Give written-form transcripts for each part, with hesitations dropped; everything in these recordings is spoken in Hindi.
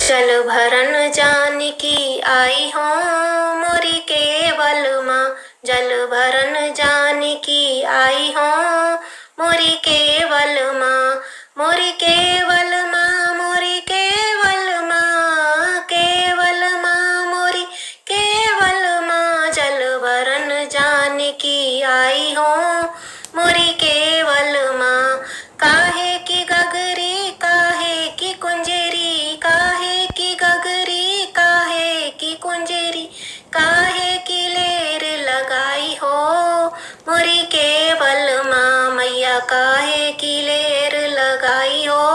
चल भरन जानकी आई हो मोरी केवल माँ। जल भरन जानकी आई हो मोरी केवल माँ। मोरी केवल माँ, मोरी केवल माँ, केवल माँ मोरी केवल माँ। जल भरन जानकी आई हो मोरी केवल माँ। काहे की गगरी, काहे की कुंजेरी, काहे की गगरी, काहे की कुंजेरी, काहे की लेर लगाई हो मोरी केवल माँ। मैया काहे की लेर लगाई हो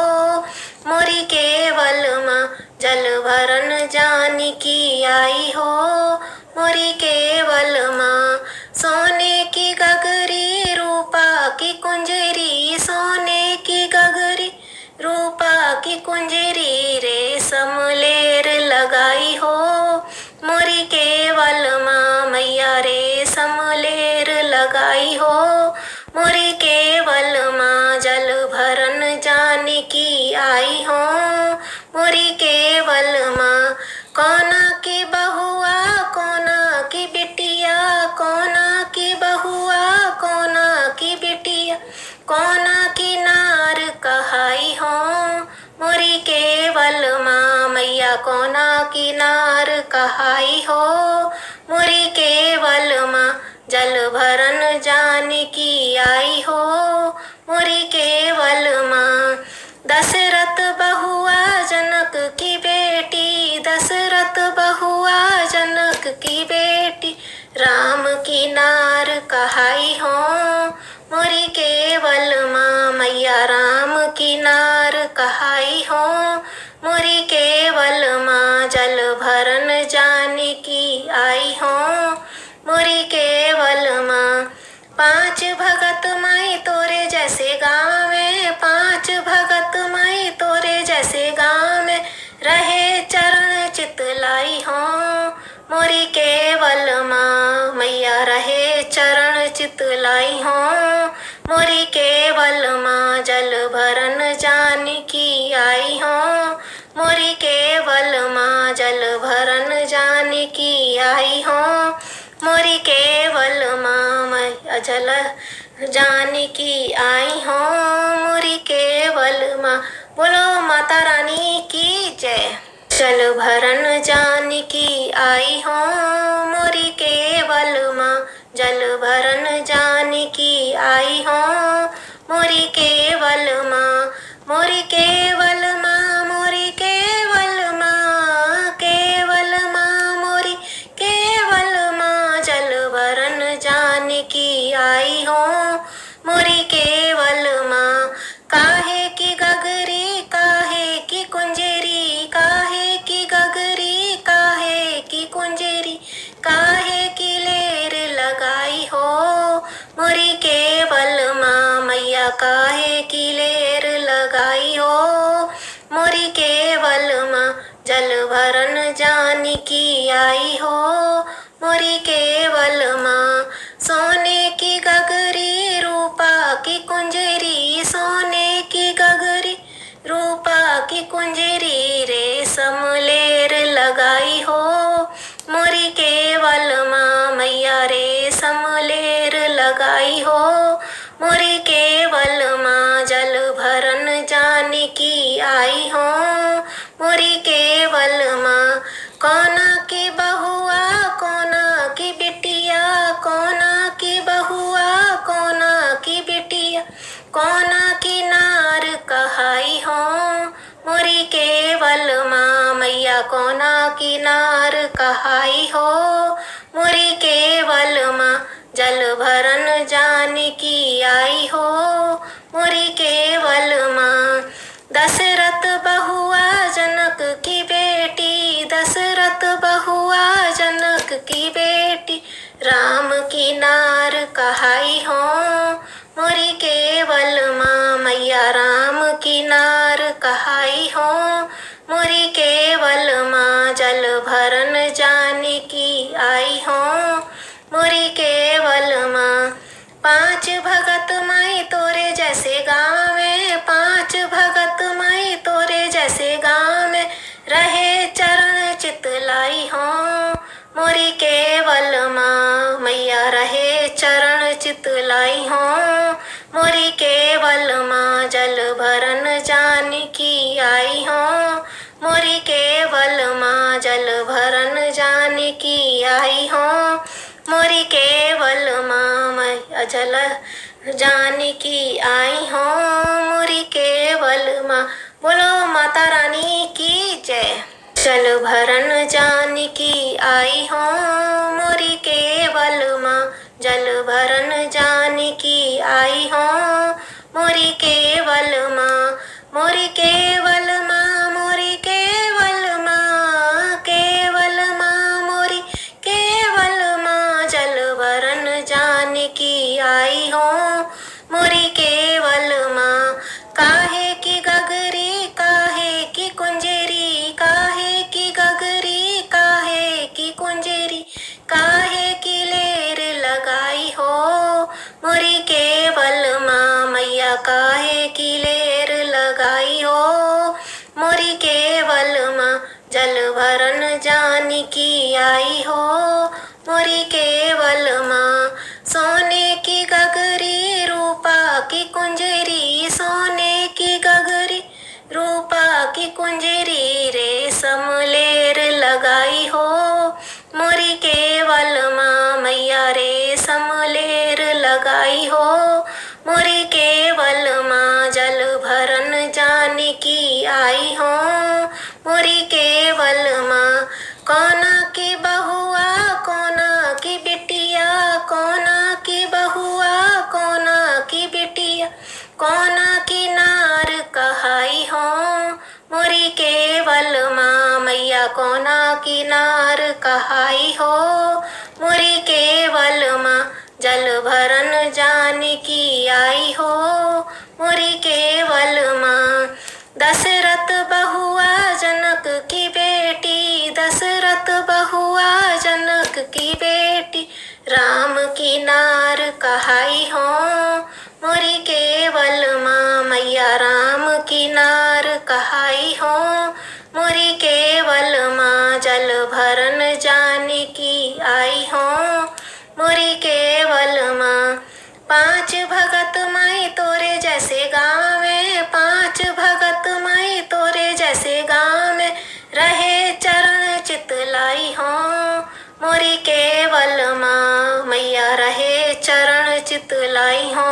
मोरी केवल माँ। जल भरन जानकी आई हो मोरी केवल माँ। सोने की गगरी, रूपा की कुंजरी, सोने की गगरी, रूपा की कुंजरी, रेशम लेर लगाई हो मोरी केवल माँ। मैया रेशम लेर लगाई हो मोरी केवल माँ। जल भरन जानकी आई हो मोरी केवल माँ। कोना की बहुआ, कोना की बिटिया, कोना की बहुआ, कोना की बिटिया, कोना की नार कहाई हो मोरी केवल माँ। मैया कोना की नार कहाई हो मोरी केवल माँ। जल भरन जानकी आई हो मोरी केवल माँ। दशरथ बहुआ जनक की बेटी, दशरथ बहुआ जनक की बेटी, राम की नार कहाई हो मोरी केवल माँ। मैया राम की नार कहाई हो मोरी केवल माँ। जल भरन जानकी आई हो मोरी केवल माँ। पांच भगत माई तोरे जैसे गाँव में, पांच भगत माई तोरे जैसे गाँव में, रहे चरण चितलाई हो मोरी केवल माँ। मैया रहे चरण चितलाई हो मोरी केवल माँ। जल भरन जानकी आई हो मोरी केवल माँ। जल भरन जानकी आई हो मोरी केवल माँ। मैं जल जानकी आई हो मोरी केवल माँ। बोलो माता रानी की जय। चल भरन जानकी आई हो मोरी केवल माँ। जल भरन जानकी आई हो मोरी केवल माँ। मोरी केवल माँ, मोरी केवल माँ, केवल माँ मोरी केवल माँ। जल भरन जानकी आई हो मोरी केवल माँ। काहे की गगरी, काहे की कुंजेरी, काहे की गगरी, काहे की कुंजेरी, काहे की लेर लगाई हो मोरी केवल माँ। मैया काहे की लेर लगाई हो मोरी केवल माँ। जल भरन जानकी आई हो मोरी केवल माँ। सोने की गगरी, रूपा की कुंजरी, सोने की गगरी, रूपा की कुंजरी, रेशम लेर लगाई हो मोरी केवल माँ। मैया रेशम लेर लगाई हो मोरी केवल माँ। जल भरन जानकी आई हो मोरी केवल माँ। कोना की बहुआ, कोना की बिटिया, कोना की बहुआ, कोना की बिटिया, कोना की नार कहाई हो मोरी केवल माँ। मैया कोना की नार कहाई हो मोरी केवल माँ। जल भरन जानकी आई हो मोरी केवल माँ। दशरथ बहुआ जनक की बेटी, दशरथ बहुआ जनक की बेटी, राम की नार कहाई हो मोरी केवल माँ। मैया राम की नार कहाई हो मोरी केवल माँ। जल भरन जानकी आई हो मोरी केवल माँ। पांच भगत माई तोरे जैसे गाँव में, पांच भगत माई तोरे जैसे गाँव में, रहे आई हो मोरी केवल माँ। मैया रहे चरण चित लाई हो मोरी केवल माँ। जल भरन जानकी आई हो मोरी केवल माँ। जल भरन जानकी आई हो मोरी केवल माँ। मैं जल जानकी आई हो मोरी केवल माँ। बोलो माता रानी की जय। जल भरन जानकी आई हो मोरी केवल माँ। जल भरन जानकी आई हो मोरी केवल माँ। मोरी केवल माँ मोरी केवल माँ। केवल माँ मोरी केवल माँ। जल भरन जानकी आई हो मोरी केवल माँ। काहे की गगरी काहे की कुंजेरी। काहे की गगरी काहे की कुंजेरी। काहे की लेर लगाई हो मोरी केवल माँ। मैया काहे की लेर लगाई हो मोरी केवल माँ। जल भरन जानकी आई हो मोरी केवल माँ। सोने की गगरी रूपा की कुंजरी। सोने की गगरी रूपा की कुंजरी। रेशम लेर लगाई हो मोरी केवल माँ। मैया रेशम लेर लगाई हो मोरी केवल माँ। जल भरन जानकी आई हो मोरी केवल माँ। कोना की बहुआ कोना की बिटिया। कोना की बहुआ कोना की बिटिया। कोना की नार कहाई हो मोरी केवल माँ। मैया कोना की नार कहाई हो मोरी केवल माँ। जल भरन जानकी आई हो मोरी केवल माँ। दशरथ बहुआ जनक की बेटी। दशरथ बहुआ जनक की बेटी। राम की नार कहाई हो मोरी केवल माँ। मैया राम की नार कहाई हो मोरी केवल माँ। जल भरन जानकी आई हो मोरी केवल माँ। पांच भगत माई तोरे जैसे गावे। पांच भगत माई तोरे जैसे गावे। रहे चरण चित लाई हो मोरी केवल माँ। मैया रहे चरण चित लाई हो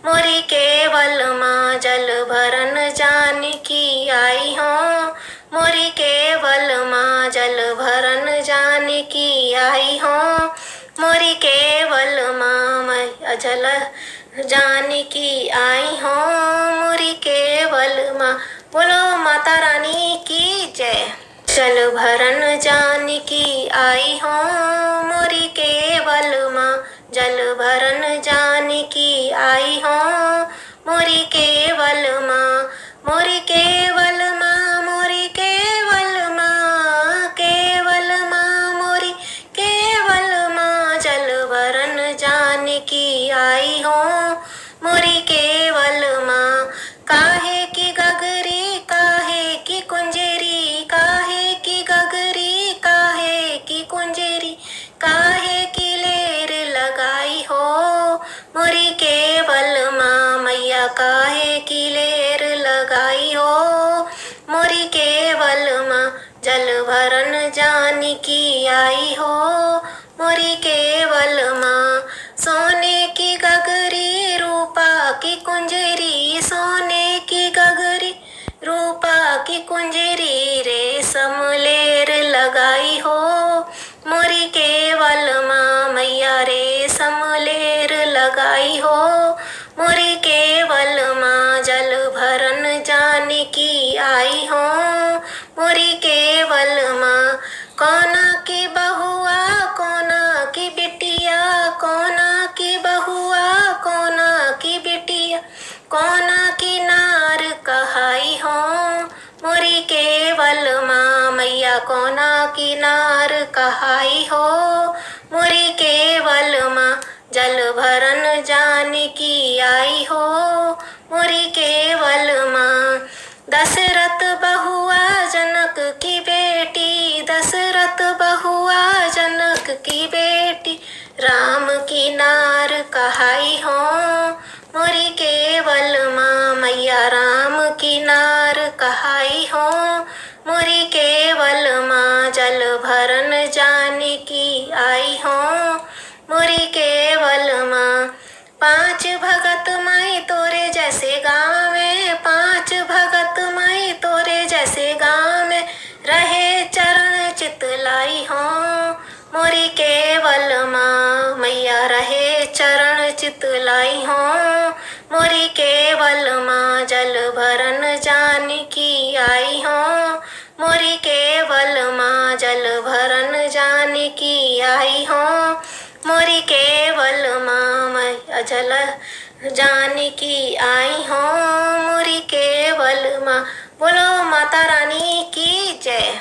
मोरी केवल माँ। जल भरन जानकी आई हो मोरी केवल माँ। जल भरन जानकी आई हो मोरी केवल माँ। मैं जल जानकी आई हो मोरी केवल माँ। बोलो माता रानी की जय। जल भरन जानकी आई हो मोरी केवल माँ। जल भरन जानकी आई हो मोरी केवल माँ। मोरी केवल माँ मोरी केवल माँ। केवल माँ मोरी केवल माँ। जल भरन जानकी आई हो मोरी केवल माँ। काहे की गगरी काहे की कुंजेरी। काहे की गगरी काहे की कुंजेरी। काहे की लेर लगाई हो मोरी केवल माँ। मैया काहे की लेर लगाई हो मोरी केवल माँ। जल भरन जानकी आई हो मोरी केवल माँ। सोने की गगरी रूपा की कुंजरी। सोने की गगरी रूपा की कुंजरी। रेशम लेर लगाई हो मोरी केवल माँ। मैया रेशम लेर लगाई हो मोरी केवल माँ। जल भरन जानकी आई हो मोरी केवल माँ। कोना की बहुआ कोना की बिटिया। कोना की बहुआ कोना की बिटिया। कोना की नार कहाई हो मोरी केवल माँ। मैया कोना की नार कहाई हो मोरी केवल माँ। जल भरन जानकी आई हो मोरी केवल माँ। दशरथ बहुआ जनक की बेटी। दशरथ बहुआ जनक की बेटी, राम की नार कहाई हो मोरी केवल माँ। मैया राम की नार कहाई हो मोरी केवल माँ। जल भरन जानकी आई हो मोरी केवल माँ। पांच भगत माई तोरे जैसे गावे, पांच भगत माई तोरे जैसे गावे, रहे चरण चित लाई हो मोरी केवल माँ। मैया रहे चरण चित लाई हो मोरी केवल माँ। जल भरन जानकी आई हो मोरी केवल माँ। जल भरन जानकी आई हो मोरी केवल माँ। मैया जल जानकी आई हो मोरी केवल माँ। बोलो माता रानी की जय।